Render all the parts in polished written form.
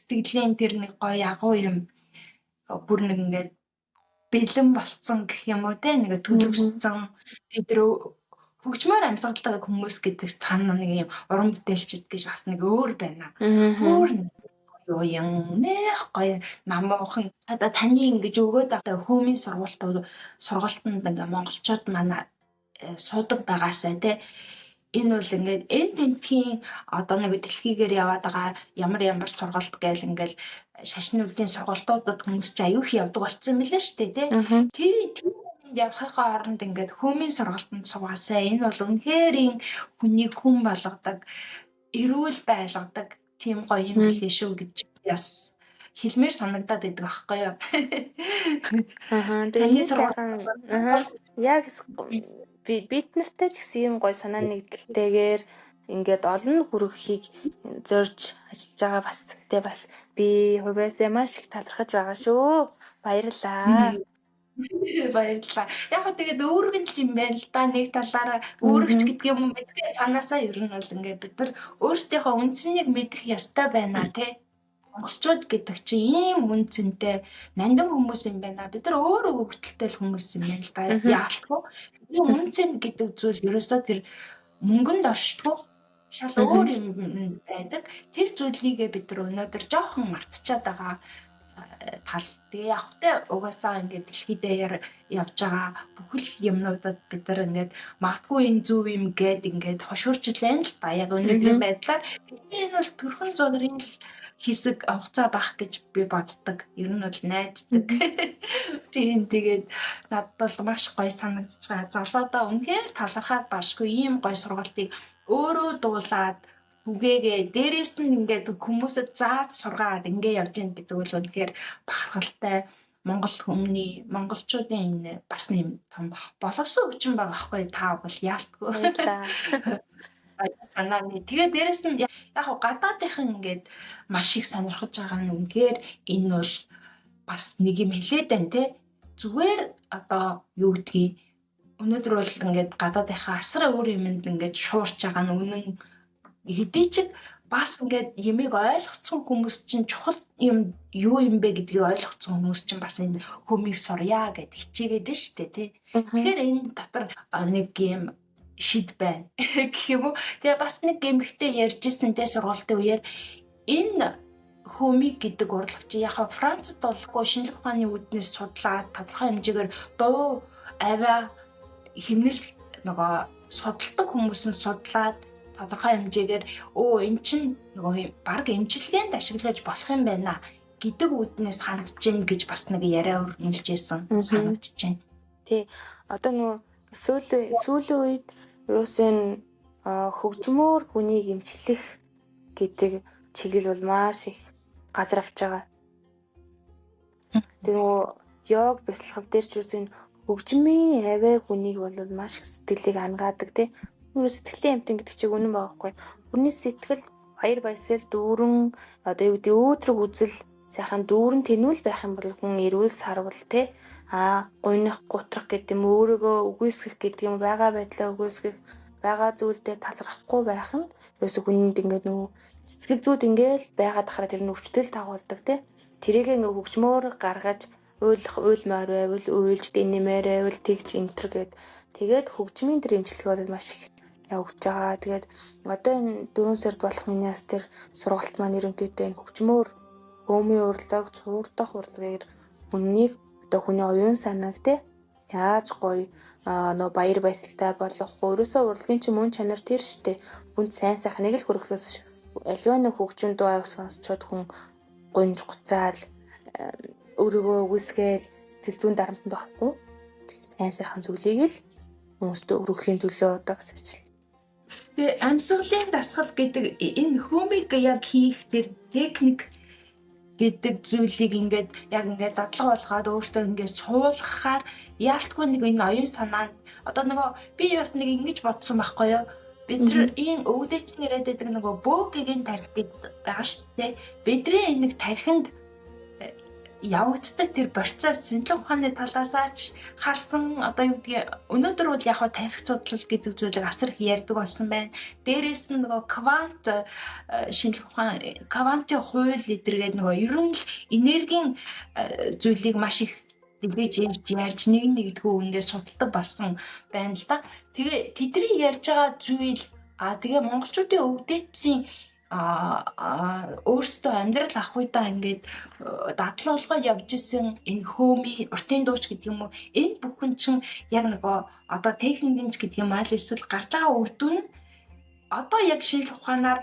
сэтгэлийн тэр нэг гоё ягуу юм бүр нэг ингээд бэлэн болцсон гэх юм уу те нэг төлөвшсөн тэр хөгжмөр амьсгалдаг хүмүүс гэдэг тань нэг юм уран бүтээлчд гэж бас нэг өөр байна. Бүр юу юм нэх гоё намуухан одоо таны ингэж өгөөд байгаа хөөмийн сургалтанд ингээ монголчууд манай суудаг байгаасаа те энэ бол ингээд энэ тентхийн одоо нэг дэлхийгээр яваад байгаа ямар сургалт гээл ингээл шашны сургалтуудад хүмүүс ч аюух явдаг болсон мэлээ шүү дээ тий. Тэр явахын оронд ингээд хөөмийн сургалтанд суугаасаа энэ бол үнэхээр хүнийг хүн болгодог эрүүл байлгадаг тийм гоё юм билээ шүү гэж яс хэлмээр санагдаад идэг аахгүй юу. Таны сургууль яг бид нартай ч гэсэн юм гоё санаа нэгдэлтэйгээр ингээд олон хүргэхийг зорж ажиллаж байгаа бас зүйтэй бас би хувьяасаа маш их талархаж байгаа шүү. Баярлалаа. Баярлалаа. Яг тэгээд өөргөн л юм байна л да нэг талаараа өөрөгч гэдэг юм мэдгээ цаанаасаа ер нь бол ингээд бид нар өөрсдийнхөө үндснийг мэдэх ёстой байна тий. Монголчууд гэдэг чинь ийм үнцэнтэй нандин хүмүүс юм байна. Бид нар өөрөө хөвгөлтэй хүмүүс юм байна л да. Яалтгүй. Энэ үнцэн гэдэг зүйл ерөөсөө тэр мөнгөнд оршдгоо шал өөр юм байдаг. Тэр зүйлийгээ бид нар өнөөдөр жоохон мартчихад байгаа тал. Тэгээ явахтай угаасаа ингээд дэлхий дээр явж байгаа бүхэл юмнуудад бид нар ингээд магадгүй энэ зөв юм гээд ингээд хошуурч лэн л да. Яг өнөөдрийн байдлаар энэ бол төрхөн зургийн хэсэг хугацаа бах гэж би боддог. Ер нь бол найддаг. Тийм тэгээд надад бол маш гоё санагдаж байгаа. Золоодоо үнэхээр талархаад башгүй ийм гоё сургалтыг өөрөө дуулаад түгээгээ дээрээс нь ингээд хүмүүсэд зааж сургаад ингээ явж ийн гэдэг бол үнэхээр бахархалтай монголчуудын энэ бас нэм том боловсон хүчин байгаа байхгүй та бол яалтгүй. Санааны. Тэгээ дээрэс нь яг гадаадынхан ингээд маш их сонирхож байгаа нь үнэхээр энэ бол бас нэг юм хэлээд байна те. Зүгээр одоо юу гэдгийг өнөөдөр бол ингээд гадаадынхаа асар өөр юмд ингээд шуурч байгаа нь үнэн хэдий ч бас ингээд ямиг ойлгоцсон хүмүүс чинь чухал юм юу юм бэ гэдгийг ойлгоцсон хүмүүс чинь бас энэ хөмийг сурья гэд хичээгээд нь шүү дээ тий. Тэгэхээр энэ дотор нэг юм шид байна гэх юм уу. Тэгээ бас нэг гэмхтэй ярьжсэн те сургалтын үеэр энэ хөмийг гэдэг урлагч яг Францад болгүй шинжлэх ухааны үүднээс судлаад тодорхой хэмжээгээр дуу аваа химнэл нөгөө судалдаг хүмүүс нь судлаад тодорхой хэмжээгээр эн чинь нөгөө баг эмчилгээнд ашиглаж болох юм байна гэдэг үүднээс хандж гин гэж бас нэг яриа өрнүүлжсэн санагдаж байна. Тий. Одоо нөгөө сүүлийн үед ерөөсөн хөгжмөөр хүнийг эмчлэх гэдэг чиглэл бол маш их газар авч байгаа. Тэр нөгөө йог бясалгал дээр ч ерөөсөн хөгжмийн аваа хүнийг бол маш их сэтгэлийг ангаадаг тий. Нүр сэтгэлийн амтан гэдэг чиг үнэн байхгүй. Хүний сэтгэл баяр баясгал дүүрэн одоо юу гэдэг өөдрөг үзэл сайхан дүүрэн тэнүүл байх юм бол хүн эрүүл сарвал те гуйнах гутрах гэдэг юм өөрийгөө үгүйсгэх гэдэг юм байгаа байдлаа үгүйсгэх байгаа зүйлдээ талархахгүй байх нь ерөөсө хүнд ингээд нөгөө сэтгэл зүйд ингээд байгаад хараа тэр нь өвчтөл дагуулдаг те тэрийг ингээд хөгжмөөр гаргаж уйлмаар байвал уйлж дэнэмээр байвал тэгж энтер гээд тэгээд хөгжмийн тэр эмчилгээ бол маш их явж байгаа. Тэгээд одоо энэ 4 сард болох миний яс тэр сургалт маань ерөнхийдөө энэ хөгжмөөр өөмийн урлаг, цуурдах урлагээр хүнийг одоо хүний оюун санааг те яаж гоё нөө баяр баясгалтай болгох өөрөөсөө урлагийн ч мөн чанар тэр штэ бүнд сайн сайхан нэг л хөрөхөөс аливаа нэг хөгжмөнд дуу сонсчод хүн гонж гуцраал өөрийгөө үгүйсгээл сэтгэл зүйн дарамтанд орохгүй сайн сайхан зүйлийг л хүмүүст өргөхийн төлөө одоо бас ажил. Тэгээ амьсгалын дасгал гэдэг энэ хөмийг яг хийх тэр техник гэдэг зүйлийг ингээд яг ингээд дадлага болгоод өөртөө ингээд суулгахаар яалтгүй нэг энэ оюун санаанд одоо нөгөө би бас нэг ингэж бодсон байхгүй юу бид нар ийм өвдөч нэрэд байдаг нөгөө бөөгийн тарих гэдэг байгаа шүү дээ бидний энэ нэг тариханд явагддаг тэр процесс шинжлэх ухааны талаасаач харсан одоо юу гэдгийг өнөөдөр бол яг хаа тарих судлал гэдэг зүйлийг асар их ярьдаг болсон байна. Дээрээс нь нөгөө квант шинжлэх ухаан квантын хууль эдэргээд нөгөө ер нь л энергийн зүйлийг маш их дэгэж ярьж нэгдгүү үндэ судалдаг болсон байна л да. Тэгээ тэдний ярьж байгаа зүйл тэгээ монголчуудын өвдөцийн өөртөө амьдрал ах уйдаа ингээд дадлуулгад явж исэн энэ хөөми уртын дууч гэдэг юм уу энэ бүхэн чинь яг нөгөө одоо техникч гэдэг юм аа л эсвэл гарч байгаа үр дүн нь одоо яг шинжлэх ухаанаар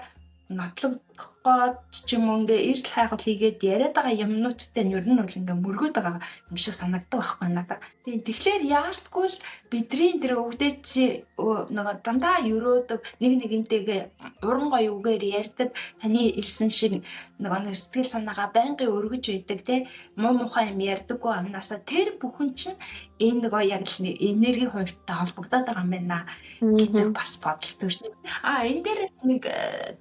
нотлогдоход ч юм уу ингээ эрдэл хайгуул хийгээд яриад байгаа юмнуудтай нь ер нь бол ингээ мөргөөд байгаа юм шиг санагддаг байхгүй надад. Тэгэхээр яалтгүй л бидний тэр өвдөцийн нөгөө дандаа өрөөдөг нэг нэгнтэйгээ уран гоё үгээр ярьдаг таны хэлсэн шиг нөгөө сэтгэл санаагаа байнгын өргөж байдаг те муу мухай юм ярьдаггүй амнаасаа тэр бүхэн чинь энэ нөгөө яг энерги хувьтай холбогдоод байгаа юм байна гэдэг бас бодол төрж. Энэ дээрээс нэг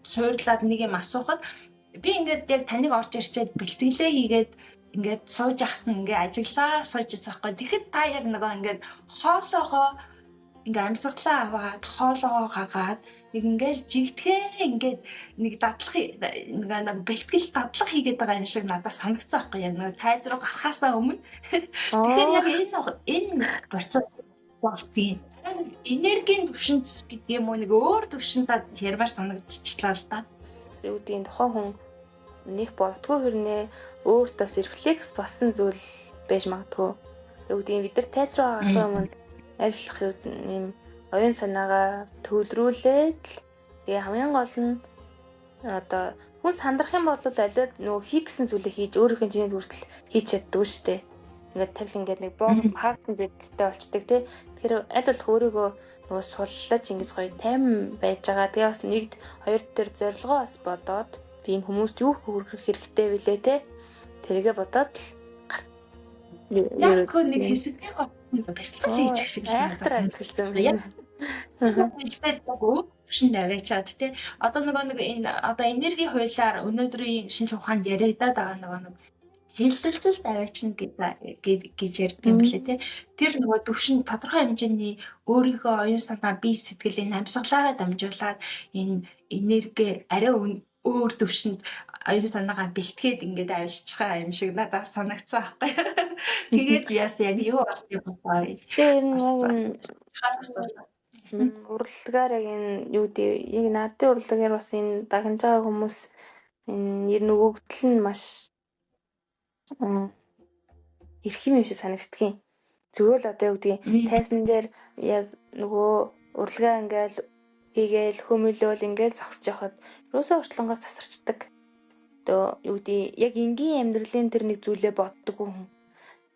суурлаад нэг юм асуухад би ингээд яг таныг орж ирчээд бэлтгэлээ хийгээд ингээд сууж ахт нь ингээд ажиглаа сууж байгаа байхгүй. Тэгэхэд та яг нөгөө ингээд хоолоогоо ингээд амьсгалаа аваад хоолоогоо гаргаад нэг ингээд жигдэхээ ингээд нэг дадлах нэг бэлтгэл дадлах хийгээд байгаа юм шиг надад санагцсан байхгүй. Яг нэг тайз руу гарахаасаа өмнө. Тэгэхээр яг энэ процесс болтгийн энергийн төвшинт гэдэг юм уу нэг өөр төвшинт ярмаар санагдчихлаа л да. Үүдийн тухайн хүн нэг боддгоо хэрнээ өөр тас рефлекс болсон зүйл байж магадгүй. Үүдийн бид нар тайз руу гарах юм арилах юм оюун санаагаа төвлөрүүлээд тэгээ хамгийн гол нь одоо хүн сандрах юм бол алиад нөгөө хийх гэсэн зүйлээ хийж өөрийнхөө чиний хүртэл хийж чаддаг шүү дээ. Ингээд тэр ингээд нэг бом хаалтан бидтэй болчдаг тий. Тэгэхээр аль болох өөрийгөө нөгөө суллаж ингэж гоё тайван байж байгаа. Тэгээ бас нэгд хоёр төр зорилгоо бас бодоод би энэ хүмүүст юу хүргэх хэрэгтэй вүлээ тий. Тэргээ бодоод яг нэг хэсэгтэй бяцлал хийчих шиг надад хэлсэн. Хэлээд нөгөө төвшин аваачаад тий. Одоо нөгөө нэг энэ одоо энерги хуулиар өнөөдрийн шинжлэх ухаанд яригадаад байгаа нөгөө хэлбэлцэлд аваачна гэж ярьдаг юм билээ тий. Тэр нөгөө төвшин тодорхой хэмжээний өөрийнхөө оюун санаа бие сэтгэлийн амьсгалаараа дамжуулаад энэ энерги арай өөр төвшөнд оюун санаагаа бэлтгээд ингээд авчиж байгаа юм шиг надад санагцсан байхгүй. Тэгээд яс яг юу болох юм бэ? Урлагаар яг энэ юу гэдэг яг наадын урлагаар бас энэ дагнаж байгаа хүмүүс энэ ер нь өгөгдөл нь маш эрх юм шиг санагддгийн. Зүгээр л одоо юу гэдэг тайзан дээр яг нөгөө урлагаа ингээл хийгээл хөмөлөөл ингээл зогсож яхад юусоо уртлангаас тасарчдаг. Одоо юу гэдэг яг энгийн амьдралын тэр нэг зүйлээ боддоггүй хүн.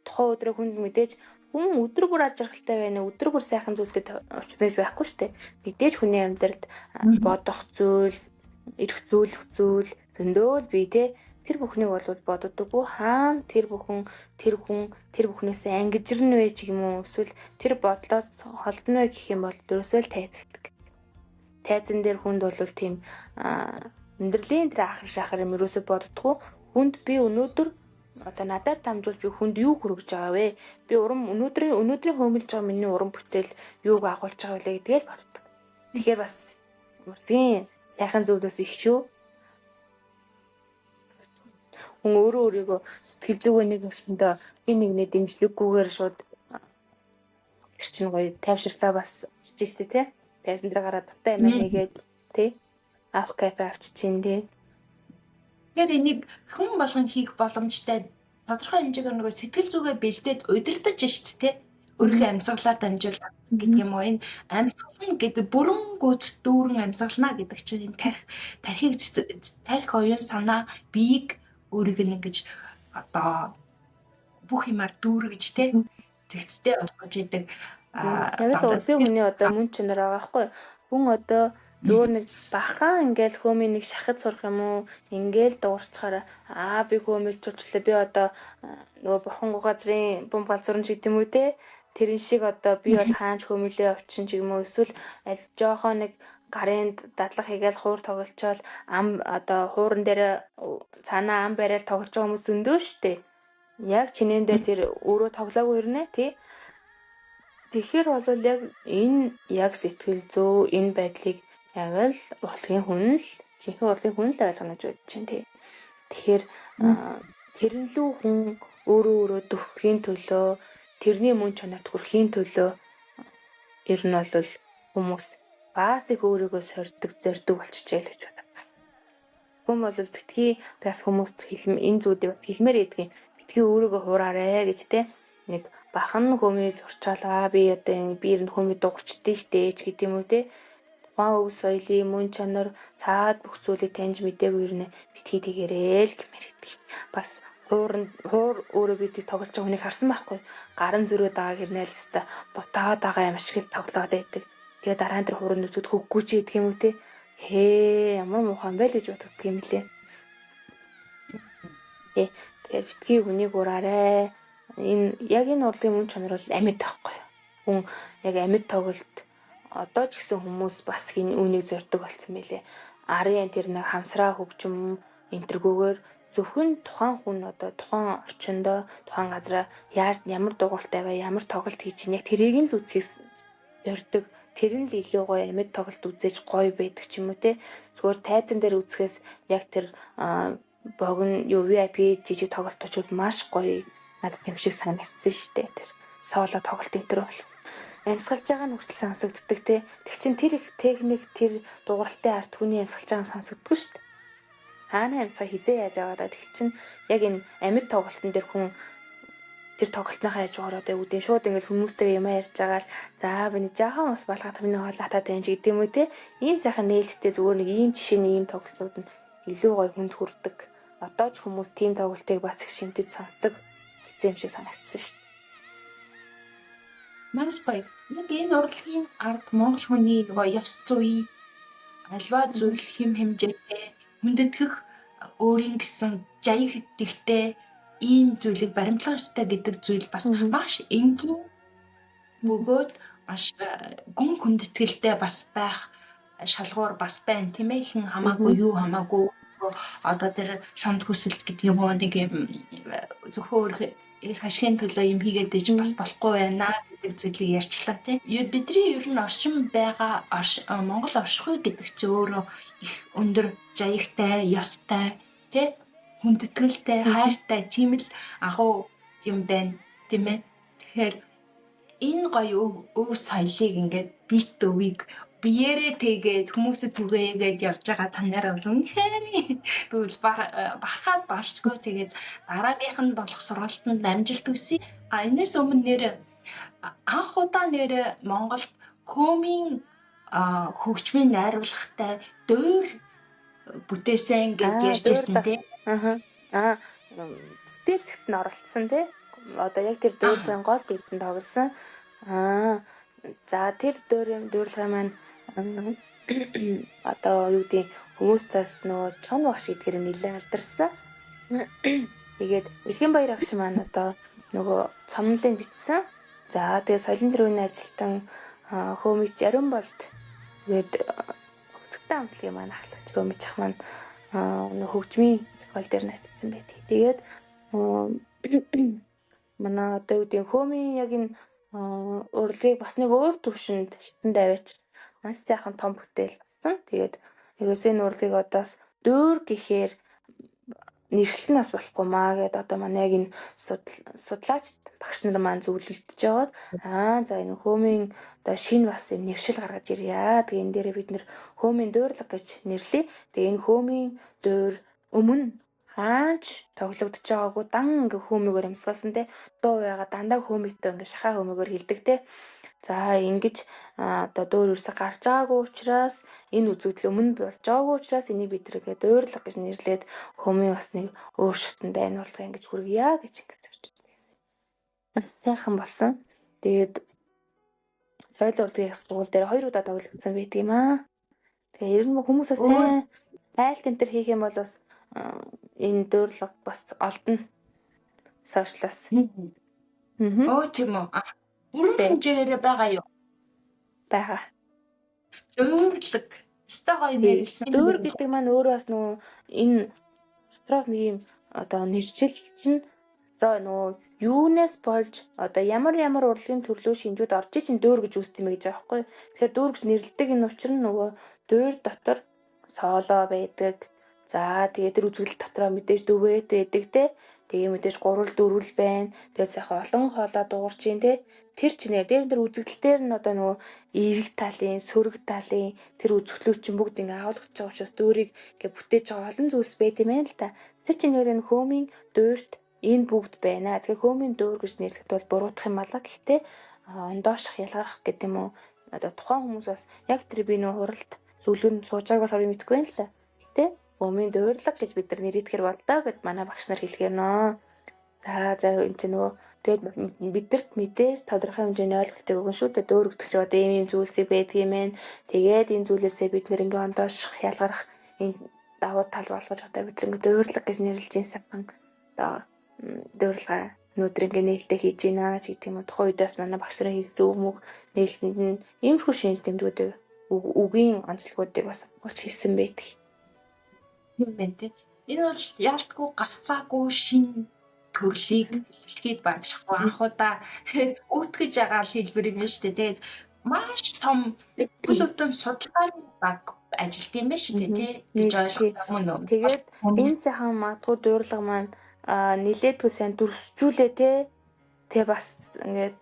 Тухайн өдрөө хүнд мэдээж хүн өдөр бүр ажиргалтай байна. Өдөр бүр сайхан зүйлтэй уулзаж байхгүй шүү дээ. Мэдээж хүний амьдралд бодох зүйл, эрх зөөлөх зүйл зөндөөл бий те. Тэр бүхнийг бол боддоггүй хаана тэр бүхэн тэр бүхнээс ангижирн вэ ч юм уу эсвэл тэр бодлоос холдно вэ гэх юм бол ерөөсөө л тайз битдэг. Тайзан дээр хүнд бол тийм амьдралын тэр ахар шахар юм ерөөсөө боддоггүй. Хүнд би өнөөдөр одоо надаар дамжуул би хүнд юу хүргэж байгаа вэ? Би өнөөдрийн хөөмөлж байгаа миний уран бүтээл юуг агуулж байгаа вэ гэдгээл боддог. Тэгэхээр бас мөрсгийн сайхан зүйлээс их шүү. Хүн өөрөө өөрийгөө сэтгэл зүгөө нэг өсөндөө нэг дэмжлэггүйгээр шууд тэр чинь гоё тайвширлаа бас чиж штэ тий. Тайзан дээр гараад тавтай юм хийгээд тий. Авах кафе авчиж тий. Тэгэхээр энийг хүн болгон хийх боломжтой тодорхой хэмжээгээр нөгөө сэтгэл зүгээ бэлдээд удирдах штэ тий. Өөрийнхөө амьсгалаар дамжуулаад гэдэг юм уу энэ амьсгал гэдэг бүрэн гүйц дүүрэн амьсгална гэдэг чинь энэ тархиг оюун санаа биеийг өөрийг ингэж одоо бүх юмар дүүргэж тий зэгцтэй болгож идэг улсын хүний одоо мөн чанар байгаа байхгүй хүн одоо зөөр нэг бахан ингээл хөөмийн нэг шахаж сурах юм уу ингээл дуурчхаараа би хөөмөлж чуулчлаа би одоо нөгөө бурхан газрын бомб галзуурн шиг юм уу те тэрэн шиг одоо би бол хаанч хөөмөлөө авчин ч юм уу эсвэл аль жоохоо нэг гарын дадлах хийгээл хуур тоглолцоол ам одоо хууран дээр цаанаа ам барайл тоглож байгаа хүмүүс өндөө штэ. яг чинээндээ тэр өөрөө тоглоогүй ирнэ тий. Тэгэхээр бол яг энэ яг сэтгэл зүй энэ байдлыг яг л урлагийн хүн л жинхэнэ урлагийн хүн л ойлгоно гэж бодож чинь тий. Тэгэхээр тэрэн лүү хүн өөрөө дөхөхийн төлөө тэрний мөн чанарт хүрэхийн төлөө ер нь бол хүмүүс бас их өөрийгөө зорддог болчихжээ л гэж боддог. Хүн бол битгий бас хүмүүст энэ зүйлийг бас хэлмээр идэгин битгий өөрийгөө хуураарэ гэж те нэг бахан хүмүүст сурчаалаа би одоо энэ би ер нь хүмүүст дуурчдээ штэ ч гэдэг юм уу те тухайн өв соёлын мөн чанар цаад бүх зүйлийг таньж мэдээгүй ер нь битгий тэгэрээ л гэмээр идэг. Бас хуур өөрөө бидийг тоглож байгаа хүнийг харсан байхгүй гарын зөрөө дагаа гэрнэл хэвээр бутаа дагаа юм шиг л тоглоод байдаг. Тэгээ дараа нь тэр хуурын нүцүүд хөггүй ч гэдэг юм уу те ямар муухай байл гэж боддог юм лээ. Тэгэхээр битгий хүнийг ураарэ. Яг энэ урлагийн мөн чанар бол амьд таахгүй. Хүн яг амьд тоглолт одоо ч гэсэн хүмүүс бас үүнийг зорддог болсон мэлээ. Арын тэр нэг хамсраа хөгжим энтэргүүгээр зөвхөн тухайн хүн одоо тухайн орчиндөө тухайн газараа ямар дугуйлтай бай, ямар тоглолт хийж ийн яг тэрийг нь л үзхийг зорддог. Тэр нь л илүү гоё амьд тоглолт үзээж гоё байдаг ч юм уу те. Зүгээр тайзан дээр үзэхээс яг тэр богино VIP жижиг тоглолтууд маш гоё надад юм шиг санагдсан шүү дээ. Тэр соло тоглолт энэ төр бол амьсгалж байгаа нь хүртэл сонсогддог те. Тэг чин тэр их техник тэр дугуйлтай арт хүний амьсгалж байгаа нь сонсогддог шүү дээ. Хаана амьсгаа хизээ яаж аваад тэг чин яг энэ амьд тоглолтын дээр хүн тэр тоглолтынхаа яаж байгаа одоо үүдэн шууд ингээд хүмүүстэй юм ярьж байгаа л за би жаахан ус балгаад миний хоолатаа тань гэдэг юм уу те. Ийм сайхан нээлттэй зүгээр нэг ийм жишээний ийм тоглолтууд нь илүү гоё хүнд хүрдэг. Одоо ч хүмүүс тийм тоглолтыг бас их шимтэж сонсдог болсон юм шиг санагдсан шүү дээ. Маш гоё. Нэг энэ урлагийн ард Монгол хүний нөгөө ёс зүй альва зүйл хэм хэмжээтэй хүндэтгэх өөрийн гэсэн жаяг итгэхтэй ийм зүйлийг баримтлах ёстой гэдэг зүйл бас маш энгийн бөгөөд маш гүн хүндэтгэлтэй бас байх шалгуур бас байна тийм ээ. Хэн хамаагүй юу хамаагүй одоо тэр шонд хүсэлт гэдэг юм уу нэг юм зөвхөн их ашигын төлөө юм хийгээд иж бас болохгүй байна гэдэг зүйлийг ярьчлаа тийм. Бидний ер нь оршин байгаа Монгол оршихуй гэдэг чинь өөрөө их өндөр жаягтай, ёстой тийм хүндэтгэлтэй, хайртай тийм л агуу юм байна тийм ээ. Тэгэхээр энэ гоё өв соёлыг ингээд бит өвийг биеэрээ тэгээд хүмүүсэд түгээгээд явж байгаа танаараа бол үнэхээр би бахархаад барчгүй тэгээд дараагийнх нь болох сургалтанд амжилт хүсье. Энэс өмнө нэр анх удаа нэр Монголд комийн хөгжмийн найруулгатай дуур бүтээсэн гэж ярьжсэн тийм. Бүтээлцэгт нь оролцсон тийм. Одоо яг тэр дуурлын гол дүртэн тоглосон. За тэр дуурлага маань одоо юу гэдэг хүмүүс цаас нөгөө чон багш гэдгээр нэлээд алдарсан. Тэгээд Эрхэн баяр агш маань одоо нөгөө цомнолыг бичсэн. За тэгээд соёлын төрөний ажилтан Хөөмич Ариун болд тэгээд өсөлтөө амтлагийн маань ахлагч Хөөмич ах маань хөгжмийн зохиол дээр нь ажилласан байдаг. Тэгээд манай одоо юу гэдэг Хөөмийн яг энэ урлагийг бас нэг өөр төвшөнд шилсэн даваач маш сайхан том бүтээл болсон. Тэгээд ерөөсөө энэ урлагийг одоос дуур гэхээр нэршил нь бас болохгүй маа гэдэг одоо манай яг энэ судлаач багш нар маань зөвлөлдөж яваад за энэ Хөөмийн одоо шинэ бас юм нэршил гаргаж ирье. Тэгээ энэ дээрээ бид нэр Хөөмийн дуурлага гэж нэрлэе. Тэгээ энэ Хөөмийн дуур өмнө хаач тоглогдож байгаагүй дан ингээ Хөөмөөр амьсгалсан те дуу яага дандаа Хөөмөтэй ингээ шахаа Хөөмөөр хилдэг те. За ингэж одоо дуур ерөөсө гарч байгаагүй учраас энэ үзэгдэл өмнө болж байгаагүй учраас энийг бид тэргээ дуурлага гэж нэрлээд Хөөмийн бас нэг өөр шатнд энэ урлагаа ингэж хүргье гэж ингэж зөвчсөн. Бас сайхан болсон. Тэгээд соёл урлагийн сургууль дээр 2 удаа тоглогдсон байдаг юм аа. Тэгээ ер нь хүмүүсээ сайн айлт энэ төр хийх юм бол бас энэ дуурлага бас олдно. Сошиалс. Оо тийм үү. Бүрэн хэмжээгээр байгаа юу? Бага. Дуурлаг. Өстой гоё нэрлсэн. Дуур гэдэг маань өөрөө бас нөгөө энэ дотроос нэг юм одоо нэршил чинь дотроо нөгөө юунаас болж одоо ямар урлагийн төрлөө шинжүүд орж ийн дөөр гэж үүсдэг юм гэж байгаа байхгүй. Тэгэхээр дөөр гэж нэрлэдэг энэ учир нь нөгөө дөөр дотор соолоо байдаг. За тэгээд тэр үзэгдэл дотроо мэдээж дүвэт байдаг те. Тэгээ мэдээж 3 4 байна. Тэгээд сайхан олон хоолоо дуурч ийн те. Тэр чинь дээр үзэгдэл дээр нь одоо нөгөө эерэг талын, сөрөг талын тэр үзэгдлүүд чинь бүгд ингээ агуулгаж байгаа учраас дөөрийг ингээ бүтээж байгаа олон зүйлс байт юм байна л та. Тэр чинь энэ хөөмийн дуурт энэ бүгд байна. Тэгэхээр хөөмийн дуур гэж нэрлэхэд бол буруутах юм алга. Гэхдээ ондооших, ялгарах гэдэг юм уу? Одоо тухайн хүмүүс бас яг тэр би нөө хуралд зөвлөнд сууж байгааг болохоор мэдэхгүй байна л та. Гэхдээ хөөмийн дуурлага гэж бид нар нэрийдэхэр болдоо гэд манай багш нар хэлгээр нөө. За энэ чинь нөгөө тэгээд бидэрт мэдээж тодорхой хэмжээний ойлголтыг өгөн шүү дээ. Дөөрөгдөж одоо ийм зүйлсээ байдаг юм байна. Тэгээд энэ зүйлээсээ бид нэр ингээ ондооших, ялгарах энэ давуу тал болгож одоо бид ингээ дуурлага гэж нэрлэж ин сайхан одоо дуурлага өнөөдөр ингээ нээлттэй хийж байна ч гэдэг юм уу. Тухайн үедээс манай багш нарын хэлсэн үг мөг нээлтэнд нь иймэрхүү шинж тэмдгүүдийг үгийн онцлогуудыг бас олж хэлсэн байдаг. Тийм байна те. Энэ бол яалтгүй гарцаагүй шин төрлийг дэлхийд багшихгүй анхудаа үүтгэж байгаа хэлбэр юм шүү дээ. Тэгээд маш том бүл бүтэн судалгааны баг ажилт юм байна шүү дээ тий. Гэж ойлгох юм уу? Тэгээд энэ сайхан магадгүй дуурлага маань нилээдгүй сайн дүрсжүүлээ те. Тэгээ бас ингээд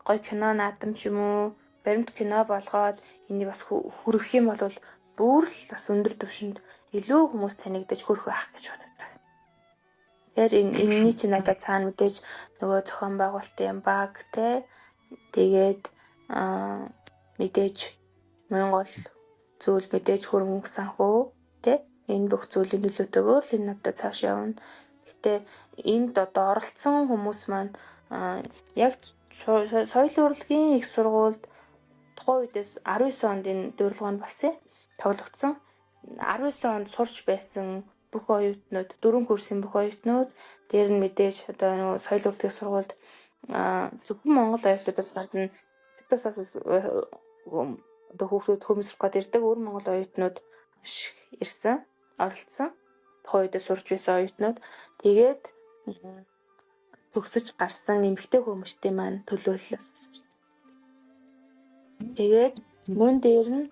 гоё кино наадам ч юм уу баримт кино болгоод энийг бас хүргэх юм бол бүр л бас өндөр түвшинд илүү хүмүүс танигдаж хүрэх байх гэж боддог. Тэгэхээр энэний чинь надад цаана мэдээж нөгөө зохион байгуулалтын баг те. Тэгээд мэдээж Монгол зүйл мэдээж хөрөнгө санхүү те. Энэ бүх зүйлийн нөлөөтэйгээр л энэ надад цааш явна. Гэтэ энд одоо оролцсон хүмүүс маань яг соёл урлагийн их сургуульд тухайн үедээс 19 онд энэ дуурлага нь болсон тоглогдсон. 19 онд сурч байсан бүх оюутнууд 4 курсын бүх оюутнууд дээр нь мэдээж одоо нөгөө соёл урлагийн сургуульд зөвхөн Монгол оюутнуудаас гадна одоо хүүхдүүд хөмсөх гээд ирдэг өөр Монгол оюутнууд ирсэн, оролцсон. Тухайн үедээ сурч байсан оюутнууд тэгээд төгсөж гарсан эмэгтэй хүмүүстэй маань төлөөллөөс сурсан. Тэгээд мөн дээр нь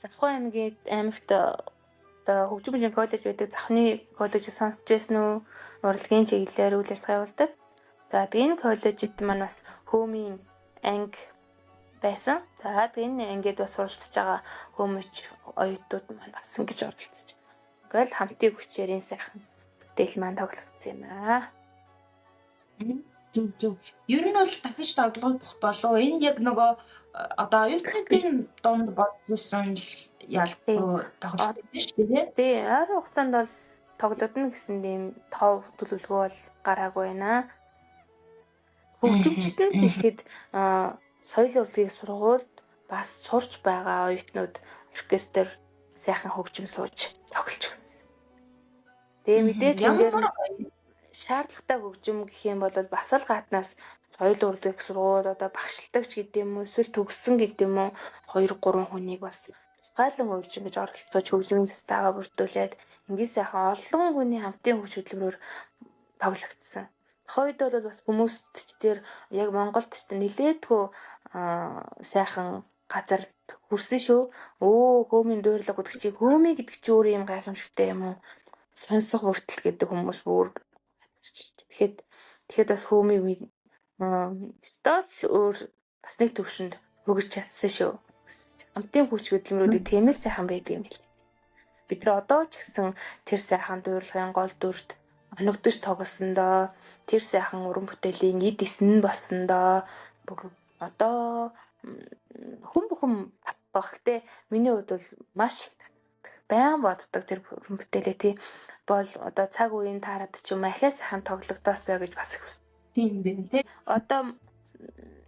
Завхан аймагт одоо хөгжим бужийн коллеж байдаг. Завхны коллеж сонсч байсан уу? Урлагийн чиглэлээр үйл ажиллагаа явуулдаг. За энэ коллежид маань бас хөөмийн анги байсан. За энэ ангид бас суралцж байгаа хөөмөч оюутнууд маань бас ингэж оролцож. Ингээл хамтын хүчээр энэ сайхан бүтээл маань тоглогдсон юм аа. Зүг. Ер нь бол дахиж тоглогдох болов. Энд яг нөгөө одоо оюутнуудын дунд бодсон ялгуу тоглолт биш үү? Тий, ойрын хугацаанд бол тоглогдно гэсэн тийм тов төлөвлөгөө бол гараагүй байна. Хөгжимчд нь тэгэхэд соёл урлагийн сургуульд бас сурч байгаа оюутнууд оркестр сайхан хөгжим сууж тоглож өгсөн. Тэгээ мэдээж шаардлагатай хөгжим гэх юм бол бас л гаднаас соёл урлагийн сургууль одоо багшилтагч гэдэг юм уу эсвэл төгссөн гэдэг юм уу 2 3 хүнийг бас тусгайлан урьж ингэж оролцож хөгжмийн застаага бүрдүүлээд ингээд сайхан олон хүний хамтын хүч хөдөлмөрөөр тоглогдсон. Хойд бол бас хүмүүст ч тэр яг Монголд ч нилээдгүй сайхан газар хүрсэн шүү. Хөөмийн дуурлага гэдэг чи хөөмий гэдэг чи өөр юм гайхамшигтай юм уу? Сонсох бүртэл гэдэг хүмүүс бүр тэгэхээр бас хөөмийн стол өөр бас нэг төвшөнд хөгж чадсан шүү. Хамтын хүч хөдөлмөрүүдийг тиймээс сайхан байдаг юм билээ. Бид нар одоо ч гэсэн тэр сайхан дуурлагын гол дүрт оногдож тоглосондоо тэр сайхан уран бүтээлийн эд эсэн нь болсондоо одоо хүн бас багтээ миний хувьд бол маш их баян боддог тэр уран бүтээлээ тий бол одоо цаг үеийн таарад ч юм ахиа сайхан тоглогдоосоо гэж бас их тийм байна тий. Одоо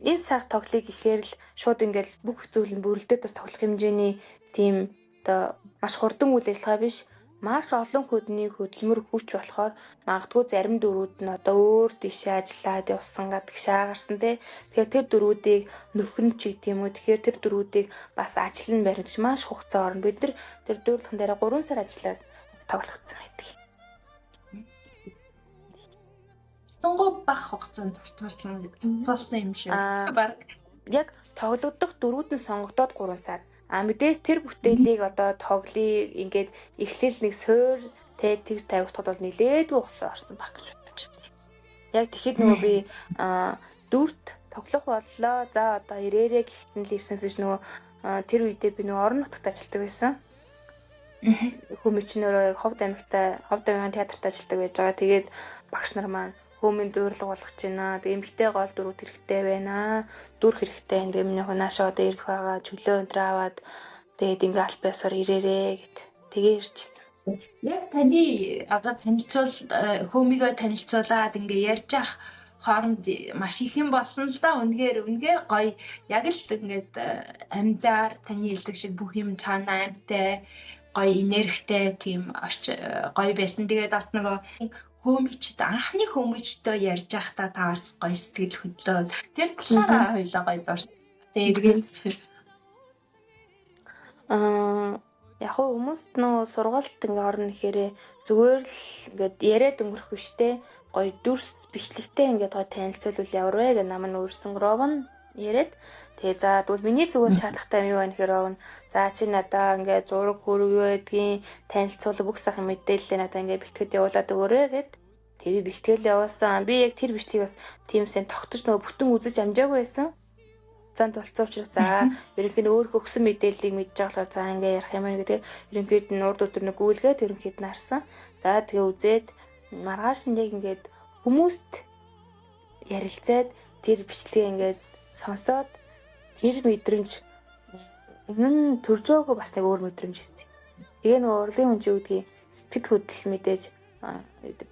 энэ цаг тоглоё гэхээр л шууд ингээл бүх зүйл нь бүрэлдээд бас тоглох хэмжээний тийм одоо маш хурдан үйл ажиллагаа биш Маш олон хүдний хөдөлмөр хүч болохоор магадгүй зарим дөрүүд нь одоо өөр тийшээ ажиллаад явсан гадаг шаагарсан те. Тэгэхээр тэр дөрүүдийг нөхөн ч гэдэг юм уу. Тэгэхээр тэр дөрүүдийг бас ажил нь баримтж маш хугацаа орно. Бид нар тэр дүүрлэхэн дээр 3 сар ажиллаад тоглогдсон байдаг. Сонгоо бах хугацаанд зурцуулсан юм шүү. Баг яг тоглогдох дөрүүд нь сонгогдоод 3 сар. Мэдээж тэр бүтээлийг одоо тоглоё ингээд эхлэл нэг суур тэгж тавигдахад бол нэлээдгүй хугацаа орсон баг гэж бодож байна. Яг тэгэхэд нөгөө би дүрт тоглох боллоо. За одоо ирээрээ гэхтэн л ирсэн гэж нөгөө тэр үедээ би нөгөө орон нутагт ажилладаг байсан. Хүмүүчнөрөө Ховд аймгийн театрт ажилладаг байж байгаа. Тэгээд багш нар маань хүмүүн дуурлага болгож байна. Тэг эмгтэй гол дөрүүд хэрэгтэй байна. Дүр хэрэгтэй ингээ миний хунаашаа одоо ирэх байгаа. Чөлөө өндөр аваад тэгээд ингээ альбасаар ирээрээ гэд тэгээ ирчихсэн. Яг таны одоо хүмүүгөө танилцуулаад ингээ ярьж ах хооронд маш их юм болсон л да. Үнэхээр гоё. Яг л ингээд амьдаар таны хэлдэг шиг бүх юм цаанаа амьтай, гоё энергитэй тийм гоё байсан. Тэгээд бас нөгөө хөөмичд анхны хөөмичтэй ярьж байхдаа та бас гоё сэтгэл хөдлөөд тэр талаараа хоёлаа гоё дурсан. Тэгээд яг хүмүүс нөө сургуульд ингээ орно гэхээр зүгээр л ингээд яриад өнгөрөх биш те. Гоё дүрс бичлэгтэй ингээд гоё танилцуулбал ямар вэ гэж намайг өөрсөн Ровн яриад тэгээ за тэгвэл миний зүгээс шаардлагатай юм юу байна гэхээр Ровн за чи надаа ингээд зураг хөрөг юу гэдгийг танилцуулга бүх сайхан мэдээлэл надаа ингээд бэлтгэд явуулаад өгөөрэй гэд тэгээ бэлтгэл явуулсан. Би яг тэр бичлэгийг бас тийм сэн тогтож нөгөө бүтэн үзэж амжаагүй байсан. Цаанд болцсон учраас за ерөнхийд нь өөрөө өгсөн мэдээллийг мэдж байгаа болохоор за ингээ ярих юм байна гэдэг. Ерөнхийд нь урд өдөр нэг гүйлгээд ерөнхийд нь харсан. За тэгээ үзээд маргааш нь яг ингээд хүмүүст ярилцаад тэр бичлэгээ ингээд сонсоод тэр мэдрэмж өмнө төржөөгөө бас нэг өөр мэдрэмж ирсэн. Тэгээ нөгөө урлагийн хүн зүудгийн сэтгэл хөдлөл мэдээж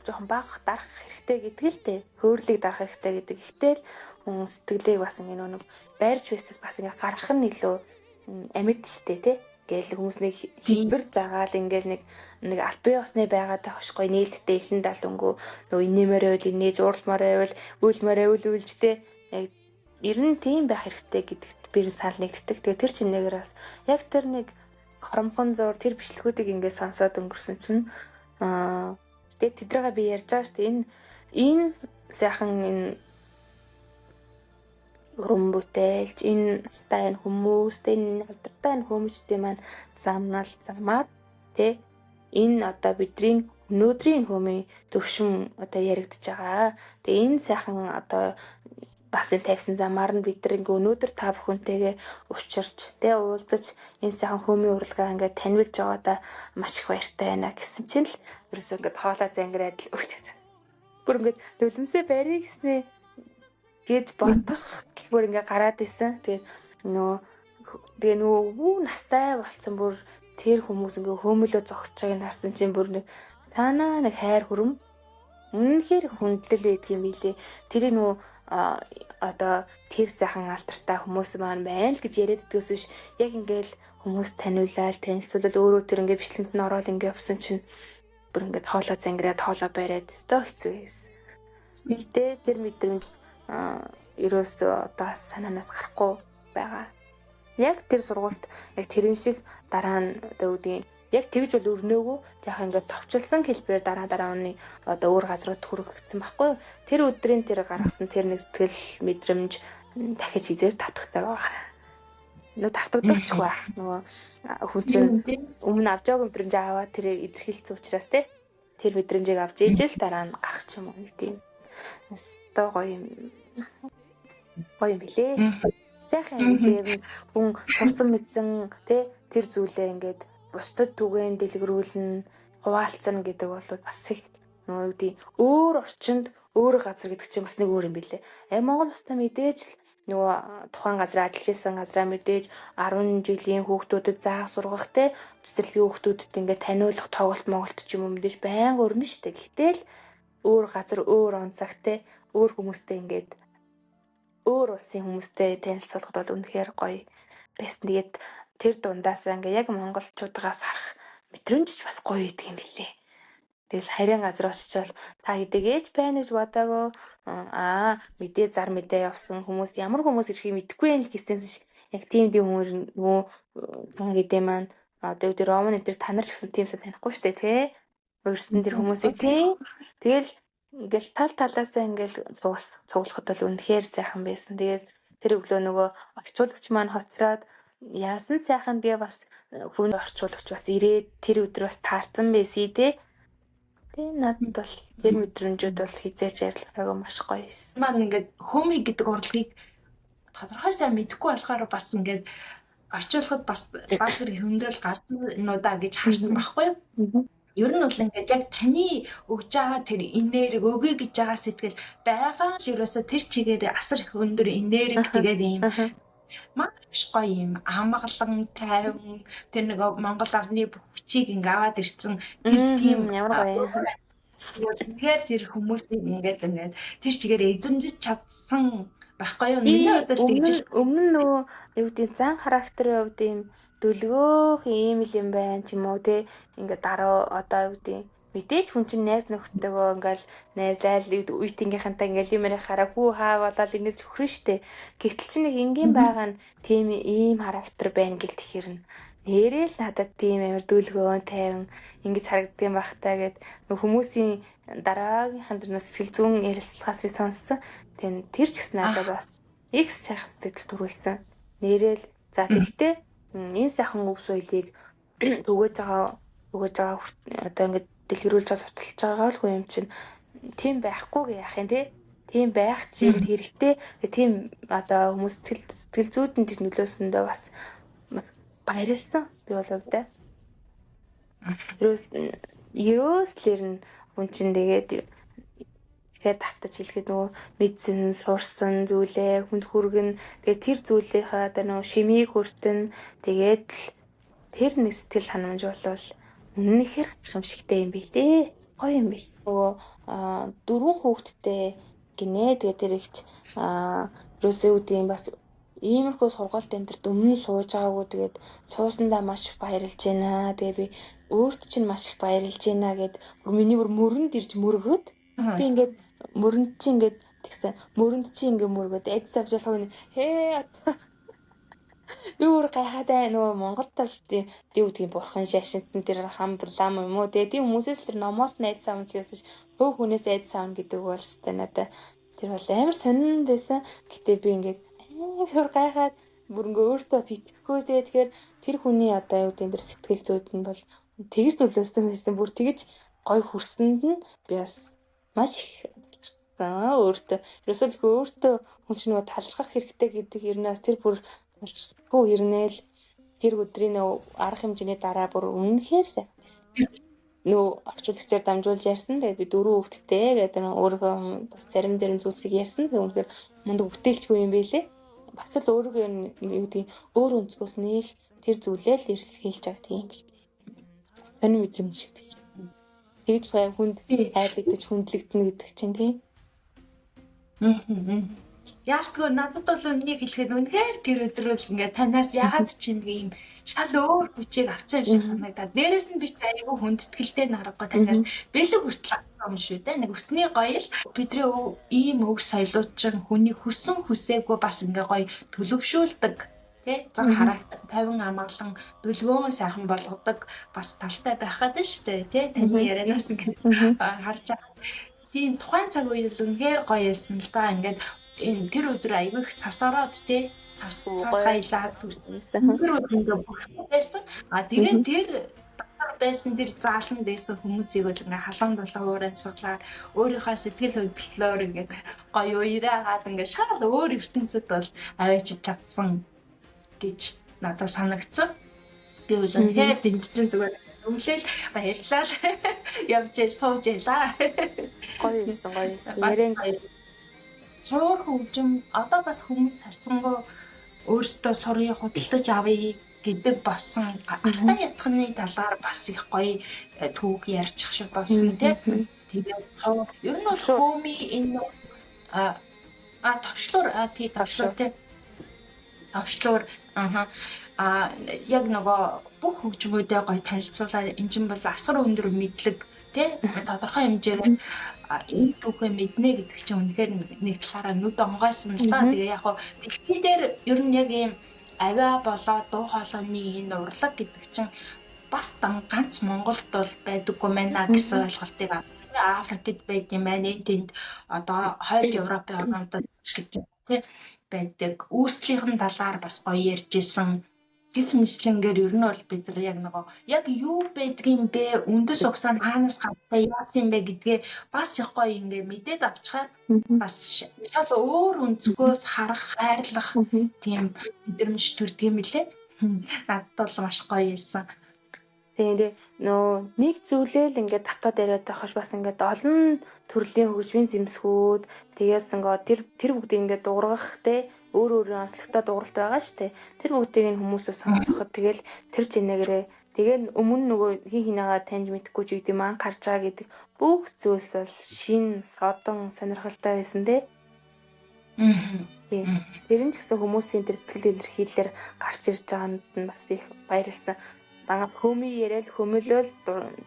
жоохон бага дарах хэрэгтэй гэдэг л дээ. Хөөрлийг дарах хэрэгтэй гэдэг. Гэтэл хүн сэтгэлийг бас ингэ нэг байрч байсаас бас ингэ гарах нь илүү амьд штэ тий. Ингээл хүмүүс нэг хэлбэр загаал ингээл нэг албан ёсны байгаад хошгүй нээлттэй илэн далангуу нөгөө инээмээр байвал инээж уурлмаар байвал үйлмээр байвал үйлжтэй яг ер нь тийм байх хэрэгтэй гэдэгт би санал нэгддэг. Тэгээ тэр чинээгээр бас яг тэр нэг хоромхон зур тэр бичлэгүүдийг ингээд сонсоод өнгөрсөн чинь тэгээд тэдрээгээ би ярьж байгаа шүү дээ. Энэ сайхан энэ уран бүтээлч энэ настай энэ хүмүүс энэ алдартай энэ хүмүүстийн маань замаар тэ энэ одоо бидний өнөөдрийн хүмүүийн төвшин одоо яригдж байгаа. Тэгээ энэ сайхан одоо бас энэ тавьсан замаар нь бид нар ингээ өнөөдөр та бүхэнтэйгээ учирч тэ уулзаж энэ сайхан хүмүүийн урлагаа ингээ танилцуулж байгаадаа маш их баяртай байна гэсэн чинь л ерөөсөө ингээ хоолой зангираад л үлдээсэн. Бүр ингээ нулимсээ барих гэснээ гэж бодох бүр ингээ гараад исэн. Тэгээ нөгөө настай болцсон бүр тэр хүмүүс ингээ хөөмөлөө зогсож байгааг нь харсан чинь бүр нэг цаанаа нэг хайр хүрм үнэхээр хүндлэл байдаг юм билээ. Тэрийг нөгөө одоо тэр сайхан алдартай хүмүүс маань байна л гэж яриад идэгээс биш яг ингээл хүмүүс таниулаад танилцуулал өөрөө тэр ингээ бичлэгт нь ороод ингээ явсан чинь бүр ингээ хоолой зангираад хоолой бариад өстой хэцүү байсан. Мэдээ тэр мэдрэмж ерөөсөө одоо санаанаас гарахгүй байгаа. Яг тэр сургуульд яг тэрэн шиг дараа нь одоо үүдийн яг тэгж бол өрнөөгөө яах ингээд товчлсон хэлбэрээр дараа оны одоо өөр газрууд хүрэгдсэн байхгүй. Тэр өдрийн тэр гаргасан тэр нэг сэтгэл мэдрэмж дахиж хизээр татагтай байгаа. Нөгөө татагдчих байх. Нөгөө хүн чинь өмнө авч байгааг мэдрэмж аваад тэр илэрхийлсэн учраас те тэр мэдрэмжийг авч ижил дараа нь гарах ч юм уу нэг тийм өстой гоё юм билээ. Сайхан юм билээ. Хүн сурсан мэдсэн те тэр зүйлээ ингээд бусдад түгээн дэлгэрүүлнэ, хуваалцна гэдэг бол бас их нөгөө үгүй өөр орчинд өөр газар гэдэг чинь бас нэг өөр юм билээ. Монгол улстай мэдээж л нөгөө тухайн газар ажиллаж исэн газараа мэдээж 10 жилийн хүүхдүүдэд заах сургах те цэцэрлэгийн хүүхдүүдэд ингээд таниулах тоглолт Монголд ч юм уу мэдээж байнга өрнө штэ. Гэтэл өөр газар өөр онцаг те өөр хүмүүстэй ингээд өөр улсын хүмүүстэй танилцуулахад бол үнэхээр гоё байсан. Тэгээд тэр дундаасаа ингээ яг монголчуудаас харах мэдрэмж бас гоё идэг юм билээ. Тэгэл харийн газар очичвал та хэдэг ээж байна гэж бодоагүй мэдээ зар мэдээ явсан хүмүүс ямар хүмүүс ирэхийг мэдэхгүй байл гэсэн шиг яг тийм хүмүүс нөгөө цан гэдэг маань одоо үүдээ роман энэ танарч гэсэн тиймсээ танихгүй штэ тий. Өөрсөн тэр хүмүүсийг тий. Тэгэл ингээл тал талаасаа ингээл цуглахад бол үнэхээр сайхан байсан. Тэгээд тэр өглөө нөгөө орчуулагч маань хоцроод яасан сайхан тэгээ бас хүн орчуулагч бас ирээд тэр өдөр бас таарсан байсан тий. Тэгээ надад бол тэр мэдрэмжүүд бол хизээч ярилцаагүй маш гоё байсан. Маань ингээд хөмий гэдэг урлагийг тодорхой сайн мэдэхгүй болохоор бас ингээд орчуулахад бас баазар хөндрөл гарснуудаа гэж харсан байхгүй юу? Ер нь бол ингээд яг таны өгж байгаа тэр энерги өгье гэж байгаа сэтгэл байгаа л ерөөсө тэр чигээр асар их өндөр энерги тэгээд ийм маш гоё юм амгалан тайван тэр нэг Монгол орны бүх хүчийг ингээ аваад ирсэн тэр тийм ямар гоё. Тэгэхээр тэр хүмүүсийг ингээд тэр чигээр эзэмжиж чадсан байхгүй юу? Миний бодлоо тэгж өмнө нөгөө юу гэдэг зан характерын хувьд ийм дөлгөөх ийм л юм байна ч юм уу те ингээд дараа одоо юу гэдэг мэдээж хүн чинь найз нөхдөдөө ингээл найзлал үеийнхэнтэй ингээл юм хараа хүү хаа болоод ингээл зөвхөн штэ. Гэтэл чи нэг энгийн байгаа нь тийм ийм характер байна гэл тэгэхэр нь нэрээ л надад тийм амар дөлгөөн тайван ингэж харагддаг юм бахтаа гэд хүмүүсийн дараагийнхын дөрнөөс сэтгэл зүйн ярилцлагаас би сонссон. Тэр ч гэсэн надад бас их сайхан сэтгэл төрүүлсэн. Нэрээ л за тэгтээ энэ сайхан өв соёлыг түгэж байгаа одоо ингээд дэлгэрүүлж суцалж байгаа л хүн юм чинь тийм байхгүй яах юм те тийм байх чинь хэрэгтэй тийм одоо хүмүүс сэтгэл зүйдэн тэр нөлөөсөндөө бас баярлсан би бол өвдөө ерөөслэр нь хүн чинь тэгээд татаж хэлэхэд нөгөө мэдсэн сурсан зүйлээ хүнд хүргэн тэгээд тэр зүйлийнхаа одоо нөгөө шимийг хүртэн тэгээд тэр нэг сэтгэл ханамж болвол үнэхээр гайхамшигтай юм билээ. Гоё юм бил. Нөгөө 4 хүүхэдтэй гинэ. Тэгээд тэр ихч ерөөсөө үгүй юм бас иймэрхүү сургуульд энэ төр өмнө сууж байгаагүй тэгээд суусандаа маш их баярлж байна. Тэгээд би өөрт чинь маш их баярлж байна гэд миний мөрөнд ирж мөргөд би ингээд мөрөнд чи ингээд тэгсэн мөрөнд чи ингээд мөргөд эд авч болохгүй хээ юу гайхаатай нөгөө Монгол тал тийм үгдгийн бурхан шашинтан тэр хамблам юм уу тийм хүмүүсээс тэр номоос найз савн гэсэн хөв хүнээс найз савн гэдэг бол өстэй надаа тэр бол амар сонин байсан. Гэтэ би ингээд хөр гайхаад бүр ингээ өөртөө сэтгэхгүй тэгэхээр тэр хүний одоо юу гэдэг тэр сэтгэл зүйд нь бол тэгж нөлөөсөн байсан. Бүр тэгж гой хүрсэнд нь би бас маш их талархсан өөртөө. Ерөөсөө өөртөө хүн чинь нөгөө талархах хэрэгтэй гэдэг хэрнээс тэр бүр талархахгүй хэрнээл тэр өдрийн арга хэмжээний дараа бүр үнэнхээр сайн байсан. Нөө орчуулагчаар дамжуулж ярьсан. Тэгээд би 4 хүүхэдтэй гэдэг нь өөрийнхөө бас зарим зүйлсийг ярьсан. Тэгээд үнэхээр мундаг бүтээлчгүй юм байлээ. Бас л өөрийгөө юу гэдэг өөр өнцгөөс нэх тэр зүйлээ л эрэлхийлж байгаа юм билээ. Сонир мэдрэмж шиг биш. Тэгж бай хүнд хайрлагдаж хүндлэгдэнэ гэдэг чинь тийм. Яалтгүй надад бол үнийг хэлэхэд үнэхээр тэр өдрөөр ингээд танаас ягаад ч нэг юм шал өөр хүчийг авсан юм шиг санагдаад. Дээрээс нь би айгүй хүндэтгэлтэй наргагүй танаас бэлэг хүртэл авсан юм шүү дээ. Нэг өсний гоё л бидний ийм өг соёлууд чинь хүний хүссэн хүсээгүй бас ингээ гоё төлөвшүүлдэг. Тэ зан характер 50 амгалан дөлгөөн сайхан болгодог бас талтай байх гэдэг шүү дээ. Тэ таны ярианаас ингээ харж байгаа. Тийм тухайн цаг үед л үнэхээр гоё байсан л да. Ингээд тэр өдөр айгүй их цас ороод тий цас хайлаад хүрсэн. Тэр өдөр ингээ байсан. Тэгээд тэр дотор байсан тэр зааланд байсан хүмүүсийг бол ингээ халуун долоо өөр амьсгалаар өөрийнхөө сэтгэл хөдлөлөөр ингээ гоё уяраагаад ингээ шал өөр ертөнцид бол аваачиж чадсан гэж надад санагдсан. Би бол үнэхээр дэмжсэн зүгээр өглөөл баярлалаа явж сууж ялаа. Гоё байсан. Ярэн Цуур хөгжим одоо бас хүмүүс харцангуй өөрсдөө сурыг худалдаж авъя гэдэг болсон алтай ятганы талаар бас их гоё түүх ярьчих шиг болсон тийм. Тэгээд ер нь бол хөөми энэ товчлуур тий товчлуур тий товчлуур Яг нөгөө бүх хөгжмүүдээ гоё танилцуулаад энэ чинь бол асар өндөр мэдлэг тий тодорхой хэмжээгээр энэ түүхээ мэднэ гэдэг чинь үнэхээр нэг талаараа нүд онгойсон л да. Тэгээ яг хоо дэлхий дээр ер нь яг ийм авиа болоо дуу хоолойны энэ урлаг гэдэг чинь бас ганц Монголд бол байдаггүй байна гэсэн ойлголтыг Африкт байд юм байна. Тэнд одоо хойд Европын орнуудад гэдэг тий байдаг. Үүслийнхэн талаар бас гоё ярьжсэн. Гэх мэтлэнгээр ер нь бол бид нар яг нөгөө яг юу байдгийм бэ? Үндэс угсаа нь хаанаас гартай яасан юм бэ гэдгээ бас их гоё ингээ мэдээд авчихаар бас шал өөр өнцгөөс харах, хайрлах тийм мэдрэмж төрдөг юм билээ. Надад бол маш гоё байсан. Тэгээ нөө нэг зүйлээ л ингээд давтаад яриад байхаш бас ингээд олон төрлийн хөгжмийн зэмсгүүд тэгээс ингээд тэр бүгдийг ингээд дуургах те өөр онцлогтой дууралт байгаа штэ. Тэр бүгдийг нь хүмүүсээс сонсоход тэгэл тэр чинээгээрээ тэгээ өмнө нөгөө хинээгаа таньж мэдхгүй ч гэдэг юм анх харж байгаа гэдэг бүх зүйлс бол шин содон сонирхолтой байсан те. Тэр нь ч гэсэн хүмүүсийн тэр сэтгэл илэрхийлэлээр гарч ирж байгаанд нь бас би их баярлсан. Багаас хөмий яриад хөмөлөөл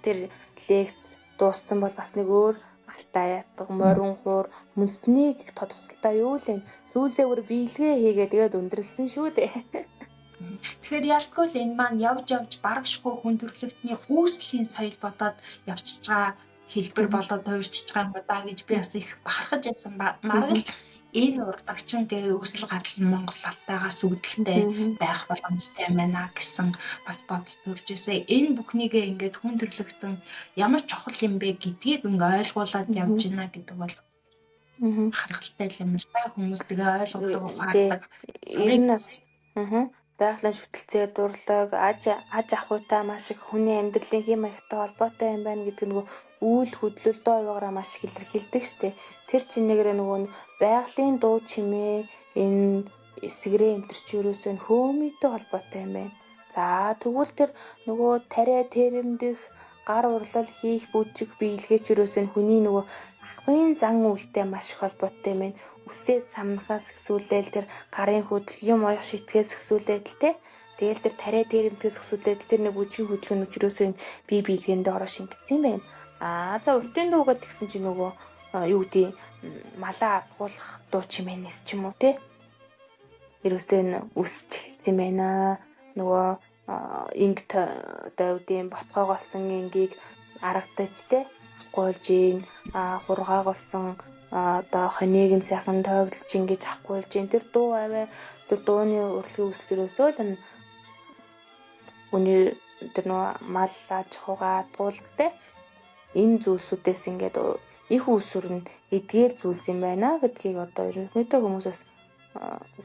тэр лекц дууссан бол бас нэг өөр алтай ятг морин хуур мөнсний тодорхойлолтой юу л вэ? Сүүлдээ бүр биелгээ хийгээ тэгээд өндөрлсөн шүү дээ. Тэгэхээр ялтгүй л энэ маань явж барагшгүй хүн төрөлхтний үүслийн соёл болоод явчихж байгаа хэлбэр болоод хувирчиж байгаа юм да гэж би бас их бахархаж байсан. Маргал энэ урлагчин тэгээ өсөл гарал нь Монгол алтайгаас үүдэлтэй байх боломжтой юм байна гэсэн бас бодол төрж ирсэн. Энэ бүхнийгээ ингээд хүн төрөлхтөн ямар чухал юм бэ гэдгийг ингээ ойлгуулад явж байна гэдэг бол харахалтай юм л та хүмүүс тэгээ ойлгодог ухаардаг. Ер нь бас байгалийн шүтэлцээ дурлаг аж ахуйтай маш их хүний амьдралын хэм маягтай холбоотой юм байна гэдэг нөгөө үйл хөдлөлтөө оюугаараа маш их илэрхийлдэг штеп. Тэр чинээгээр нөгөө байгалийн дуу чимээ энэ эсгэрээ энэ төр чи ерөөсөө хөөмийтэй холбоотой юм байна. За тэгвэл тэр нөгөө тариа тэрэмдэх гар урлал хийх бүжиг биелгээч ерөөсөө хүний нөгөө ахын зан үйлтэй маш их холбоотой юм байна. Үсээ самнахаас өсвөлээл тэр гарын хөдөл юм оёх шитгэс өсвөлээл те. Тэгэл тэр тариа тэрэмдгээс өсвөлээл тэр нэг бүжгийн хөдөлгөөн өчрөөсөө бие биелгээндээ ороо шингэсэн юм байна. За уртын дуугаад тэгсэн чи нөгөө юу гэдэг малаа адгуулах дуу чимээнээс ч юм уу те. Ерөөсөө үсч эхэлсэн байна. Нөгөө инг дайвдын ботгоогоолсон ингийг аргадаж те гуйлж ийн хургааг болсон одоо хонёг нь сайхан тоогдолж ингэж авахгүйж ийн тэр дуу аваа тэр дууны урлагийн үслэрөөсөө л үний тэр нөгөө мал аж ахуйгаа адгуулалтай энэ зүйлсүүдээс ингээд их усүр нь эдгээр зүйлс юм байна гэдгийг одоо ерөнхийдөө хүмүүсээс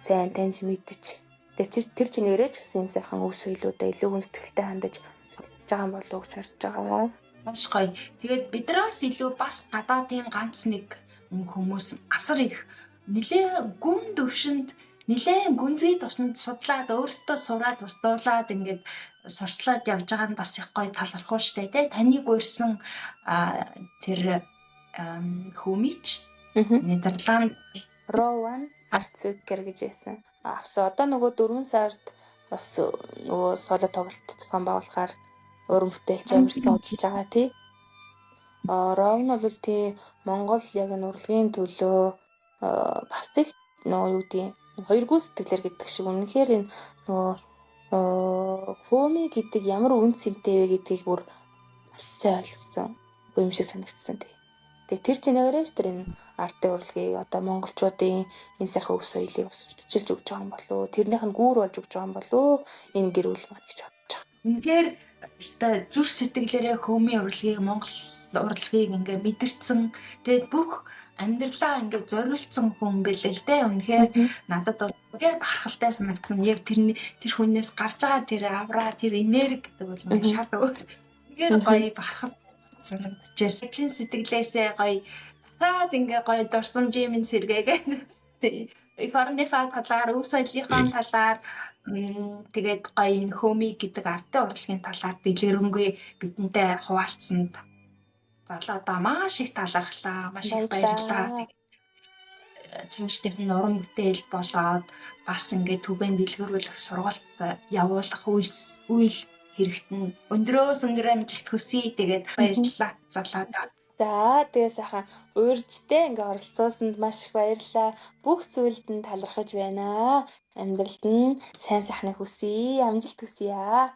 сайн таньж мэдчих. Тэгээ тэр чинээрээ ч гэсэн сайхан өс соёлуудаа илүү хүндэтгэлтэй хандаж суралцж байгаа юм болов уу гэж харж байгаа. Маш гоё. Тэгээд бидраас илүү бас гадаадын ганц нэг хүмүүс асар их нэлээ гүн төвшөнд нэлээ гүнзгий тусанд судлаад өөртөө сураад бас дуулаад ингээд сурчлаад явж байгаа нь бас их гоё талархуу штэ тий. Таныг урьсан тэр хүмич Нидерланд Rowan Hartzwicker гэж байсан. Одоо нөгөө 4 сард бас нөгөө соло тоглолт зохион байгуулахаар уран бүтээлч амарсан ажиллаж байгаа тий. Rowan бол тий Монгол яг энэ урлагийн төлөө бас их нөгөө юу гэдэг хоёргүй сэтгэлээр гэдэг шиг үнэхээр энэ нөгөө хөөми гэдэг ямар үн цэнтэй вэ гэдгийг бүр маш сайн ойлгосон юм шиг санагдсан тий. Тэгээ тэр чинээрээ тэр энэ артын урлагийг одоо монголчуудын энэ сайхан өв соёлыг бас өвтчилж өгч байгаа юм болов уу? Тэрнийх нь гүүр болж өгч байгаа юм болов уу? Энэ гэрүүл маань гэж бодож байгаа. Үнэхээр зүр сэтгэлээрээ хөөмийн урлагийг Монгол урлагийг ингээ мэдэрсэн. Тэгээд бүх амьдралаа ингээ зориулсан хүн бэлээ л дээ. Үнэхээр надад бол үнэхээр бахархалтай санагдсан. Яг тэр хүнээс гарч байгаа тэр авра тэр энерги гэдэг бол ингээ шал өөр. Үнэхээр гоё бахархалтай санагдчихсэн. Чин сэтгэлээсээ гоё дахиад ингээ гоё дурсамжийн минь сэргээгээд их орныхаа талаар, өв соёлынхаа талаар тэгээд гоё энэ хөөми гэдэг артын урлагийн талаар дэлгэрэнгүй бидэнтэй хуваалцсанд залуудаа маш их талархлаа. Маш их баярлалаа. чимэгчдийн уран бүтээл болоод бас ингээд түгээн дэлгэрүүлэх сургалт явуулах үйл хэрэгт нь өндрөөс өндөр амжилт хүсье. Тэгээд баярлалаа. Залаадаа. За тэгээ сайхан урьжтэй ингээ оролцоосонд маш их баярлалаа. Бүх зүйлд нь талархаж байна. Амьдралд нь сайн сайхныг хүсье. Амжилт хүсье.